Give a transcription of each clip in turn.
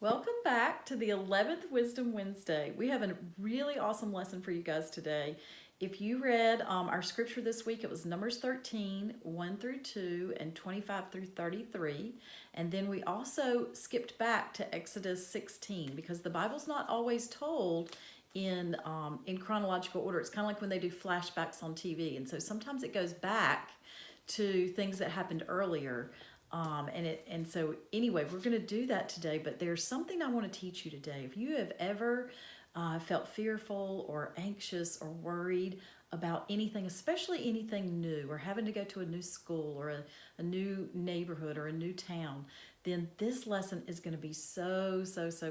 Welcome back to the 11th Wisdom Wednesday. We have a really awesome lesson for you guys today. If you read our scripture this week, it was Numbers 13, 1 through 2, and 25 through 33. And then we also skipped back to Exodus 16 because the Bible's not always told in chronological order. It's kind of like when they do flashbacks on TV. And so sometimes it goes back to things that happened earlier. So anyway, we're going to do that today, but there's something I want to teach you today. If you have ever felt fearful or anxious or worried about anything, especially anything new, or having to go to a new school or a new neighborhood or a new town, then this lesson is going to be so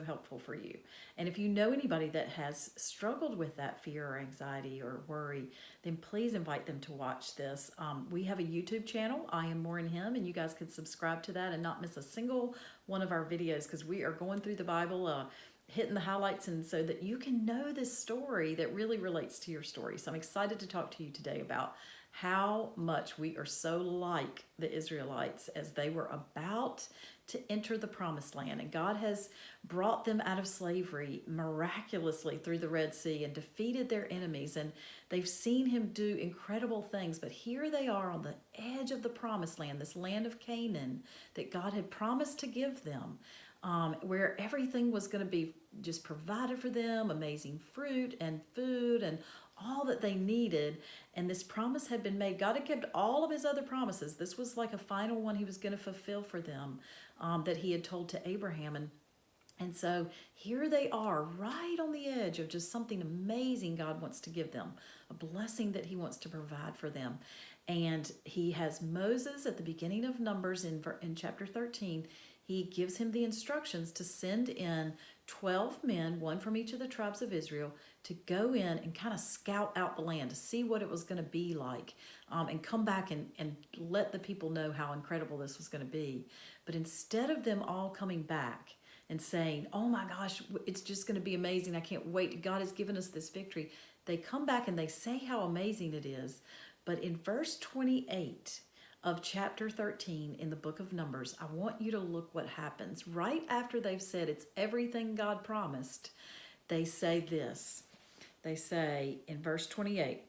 helpful for you. And if you know anybody that has struggled with that fear or anxiety or worry, then please invite them to watch this. We have a YouTube channel, I Am More in Him, and you guys can subscribe to that and not miss a single one of our videos because we are going through the Bible, hitting the highlights, and so that you can know this story that really relates to your story. So I'm excited to talk to you today about how much we are so like the Israelites as they were about to enter the promised land. And God has brought them out of slavery miraculously through the Red Sea and defeated their enemies. And they've seen him do incredible things. But here they are on the edge of the promised land, this land of Canaan that God had promised to give them. Where everything was going to be just provided for them, amazing fruit and food and all that they needed. And this promise had been made. God had kept all of his other promises. This was like a final one he was going to fulfill for them, that he had told to Abraham. And so here they are right on the edge of just something amazing God wants to give them, a blessing that he wants to provide for them. And he has Moses at the beginning of Numbers in chapter 13. He gives him the instructions to send in 12 men, one from each of the tribes of Israel, to go in and kind of scout out the land to see what it was going to be like, and come back and let the people know how incredible this was going to be. But instead of them all coming back and saying, oh my gosh, it's just going to be amazing, I can't wait, God has given us this victory, they come back and they say how amazing it is. But in verse 28 of chapter 13 in the book of Numbers, I want you to look what happens. Right after they've said it's everything God promised, they say this. They say in verse 28,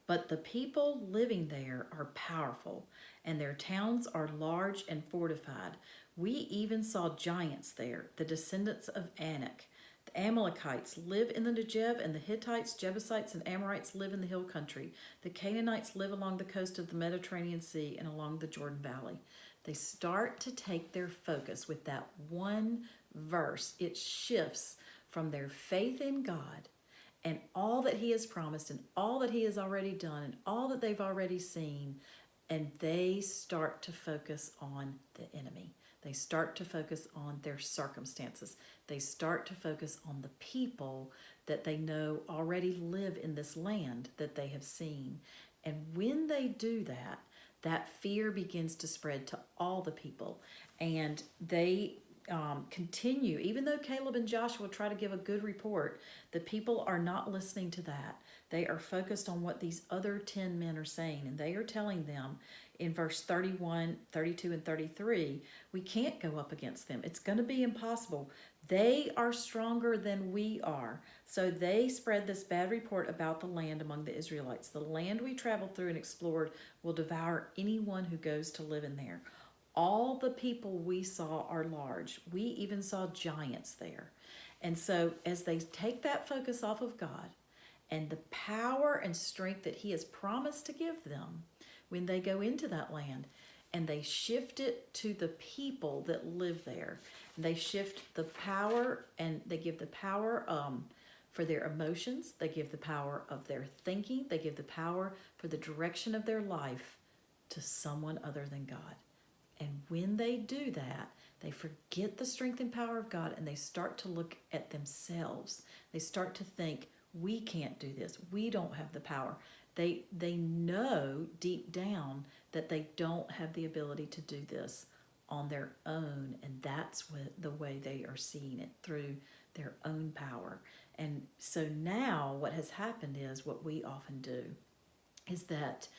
but the people living there are powerful, and their towns are large and fortified. We even saw giants there, the descendants of Anak. The Amalekites live in the Negev, and the Hittites, Jebusites, and Amorites live in the hill country. The Canaanites live along the coast of the Mediterranean Sea and along the Jordan Valley. They start to take their focus with that one verse. It shifts from their faith in God and all that he has promised and all that he has already done and all that they've already seen, and they start to focus on the enemy. They start to focus on their circumstances. They start to focus on the people that they know already live in this land that they have seen. And when they do that, that fear begins to spread to all the people. And they continue, even though Caleb and Joshua try to give a good report, the people are not listening to that. They are focused on what these other 10 men are saying, and they are telling them in verse 31, 32, and 33, we can't go up against them. It's going to be impossible. They are stronger than we are. So they spread this bad report about the land among the Israelites. The land we traveled through and explored will devour anyone who goes to live in there. All the people we saw are large. We even saw giants there. And so as they take that focus off of God and the power and strength that he has promised to give them when they go into that land, and they shift it to the people that live there, they shift the power, and they give the power for their emotions, they give the power of their thinking, they give the power for the direction of their life to someone other than God. And when they do that, they forget the strength and power of God, and they start to look at themselves. They start to think, we can't do this. We don't have the power. They know deep down that they don't have the ability to do this on their own, and that's the way they are seeing it, through their own power. And so now what has happened is what we often do is that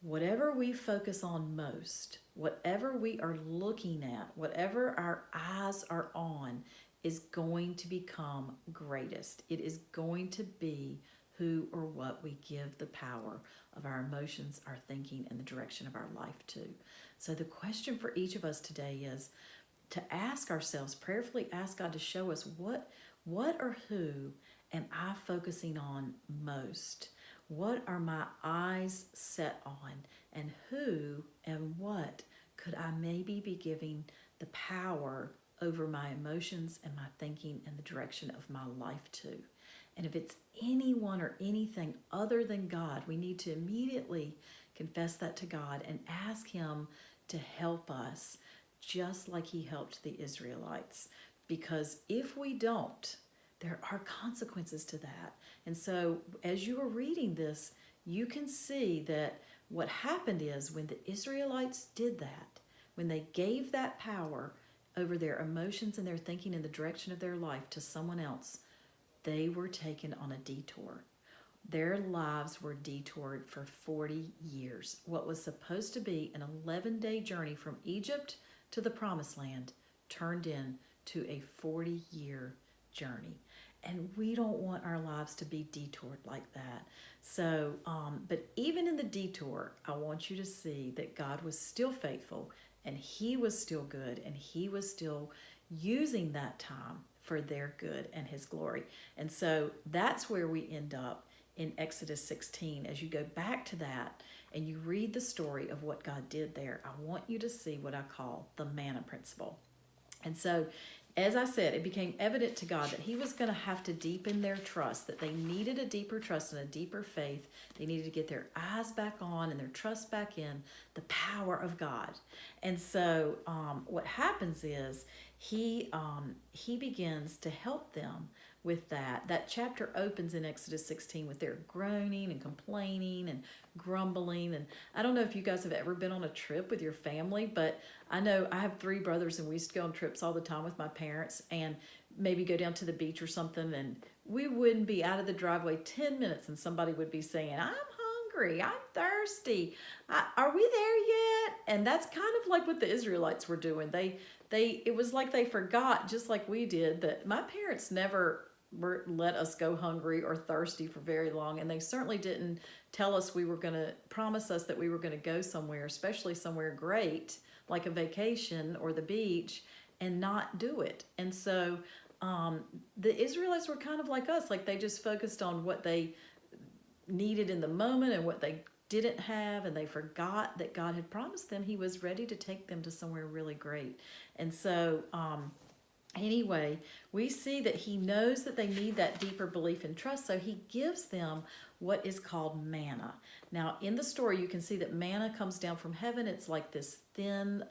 whatever we focus on most, whatever we are looking at, whatever our eyes are on, is going to become greatest. It is going to be who or what we give the power of our emotions, our thinking, and the direction of our life to. So the question for each of us today is to ask ourselves, prayerfully ask God to show us what or who am I focusing on most? What are my eyes set on? And who and what could I maybe be giving the power over my emotions and my thinking and the direction of my life to? And if it's anyone or anything other than God, we need to immediately confess that to God and ask Him to help us, just like He helped the Israelites. Because if we don't, there are consequences to that. And so as you are reading this, you can see that what happened is when the Israelites did that, when they gave that power over their emotions and their thinking and the direction of their life to someone else, they were taken on a detour. Their lives were detoured for 40 years. What was supposed to be an 11-day journey from Egypt to the Promised Land turned into a 40-year journey. And we don't want our lives to be detoured like that. So, but even in the detour, I want you to see that God was still faithful and He was still good and He was still using that time for their good and His glory. And so that's where we end up in Exodus 16. As you go back to that and you read the story of what God did there, I want you to see what I call the Manna Principle. And so, as I said, it became evident to God that He was going to have to deepen their trust, that they needed a deeper trust and a deeper faith. They needed to get their eyes back on and their trust back in the power of God. And so what happens is He begins to help them with that. That chapter opens in Exodus 16 with their groaning and complaining and grumbling. And I don't know if you guys have ever been on a trip with your family, but I know I have 3 brothers and we used to go on trips all the time with my parents and maybe go down to the beach or something, and we wouldn't be out of the driveway 10 minutes and somebody would be saying, I'm hungry, I'm thirsty, are we there yet? And that's kind of like what the Israelites were doing. It was like they forgot, just like we did, that my parents never let us go hungry or thirsty for very long, and they certainly didn't tell us promise us that we were going to go somewhere, especially somewhere great like a vacation or the beach, and not do it. And so the Israelites were kind of like us, like they just focused on what they needed in the moment and what they didn't have, and they forgot that God had promised them He was ready to take them to somewhere really great. And so anyway, we see that He knows that they need that deeper belief and trust, so He gives them what is called manna. Now, in the story, you can see that manna comes down from heaven. It's like this thin,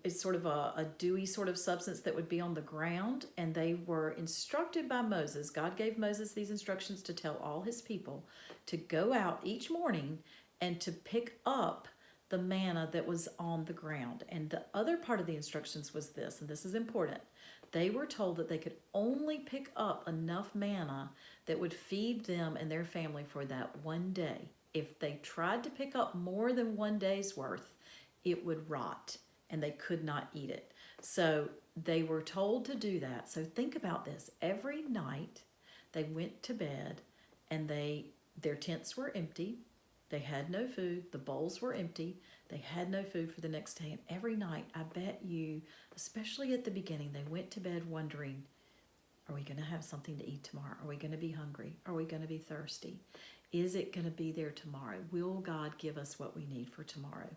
it's sort of a dewy sort of substance that would be on the ground, and they were instructed by Moses. God gave Moses these instructions to tell all His people to go out each morning and to pick up the manna that was on the ground. And the other part of the instructions was this, and this is important. They were told that they could only pick up enough manna that would feed them and their family for that one day. If they tried to pick up more than one day's worth, it would rot and they could not eat it. So they were told to do that. So think about this. Every night they went to bed and their tents were empty. They had no food. The bowls were empty. They had no food for the next day. And every night, I bet you, especially at the beginning, they went to bed wondering, are we going to have something to eat tomorrow? Are we going to be hungry? Are we going to be thirsty? Is it going to be there tomorrow? Will God give us what we need for tomorrow?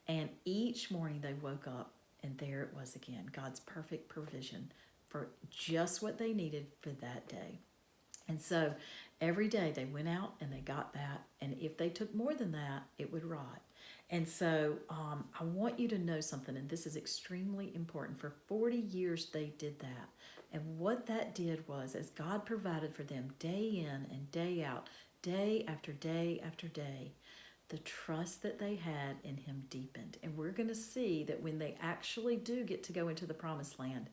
And each morning they woke up and there it was again, God's perfect provision for just what they needed for that day. And so every day they went out and they got that. And if they took more than that, it would rot. And so I want you to know something, and this is extremely important. For 40 years they did that. And what that did was, as God provided for them day in and day out, day after day after day, the trust that they had in Him deepened. And we're going to see that when they actually do get to go into the Promised Land,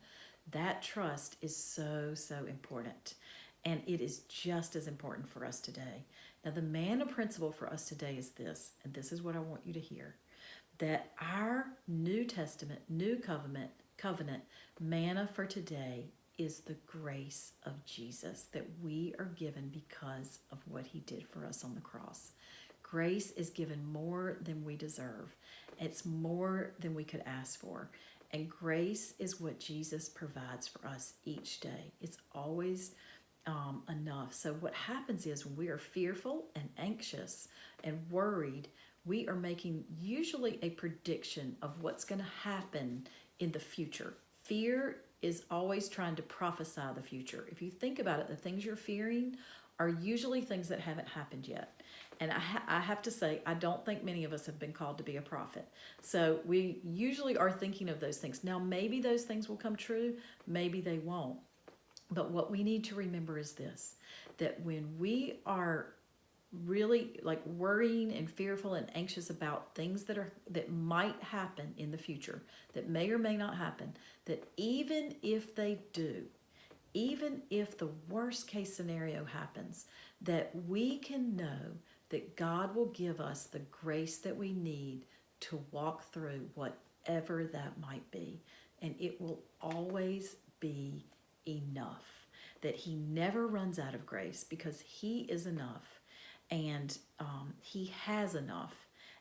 that trust is so, so important. And it is just as important for us today. Now, the manna principle for us today is this, and this is what I want you to hear, that our New Testament, New covenant manna for today is the grace of Jesus that we are given because of what he did for us on the cross. Grace is given more than we deserve. It's more than we could ask for. And grace is what Jesus provides for us each day. It's always enough. So what happens is when we are fearful and anxious and worried, we are making usually a prediction of what's going to happen in the future. Fear is always trying to prophesy the future. If you think about it, the things you're fearing are usually things that haven't happened yet. And I have to say, I don't think many of us have been called to be a prophet. So we usually are thinking of those things. Now, maybe those things will come true, maybe they won't. But what we need to remember is this, that when we are really like worrying and fearful and anxious about things that might happen in the future, that may or may not happen, that even if they do, even if the worst case scenario happens, that we can know that God will give us the grace that we need to walk through whatever that might be. And it will always be enough. That he never runs out of grace because he is enough. And he has enough.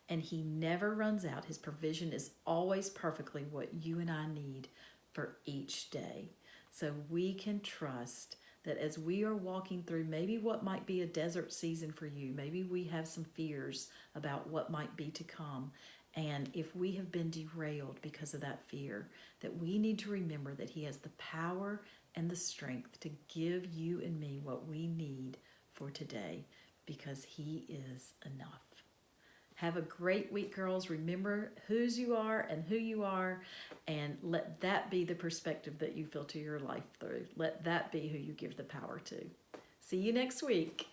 And he never runs out. His provision is always perfectly what you and I need for each day. So we can trust that as we are walking through maybe what might be a desert season for you, maybe we have some fears about what might be to come. And if we have been derailed because of that fear, that we need to remember that he has the power and the strength to give you and me what we need for today because he is enough. Have a great week, girls. Remember whose you are and who you are, and let that be the perspective that you filter your life through. Let that be who you give the power to. See you next week.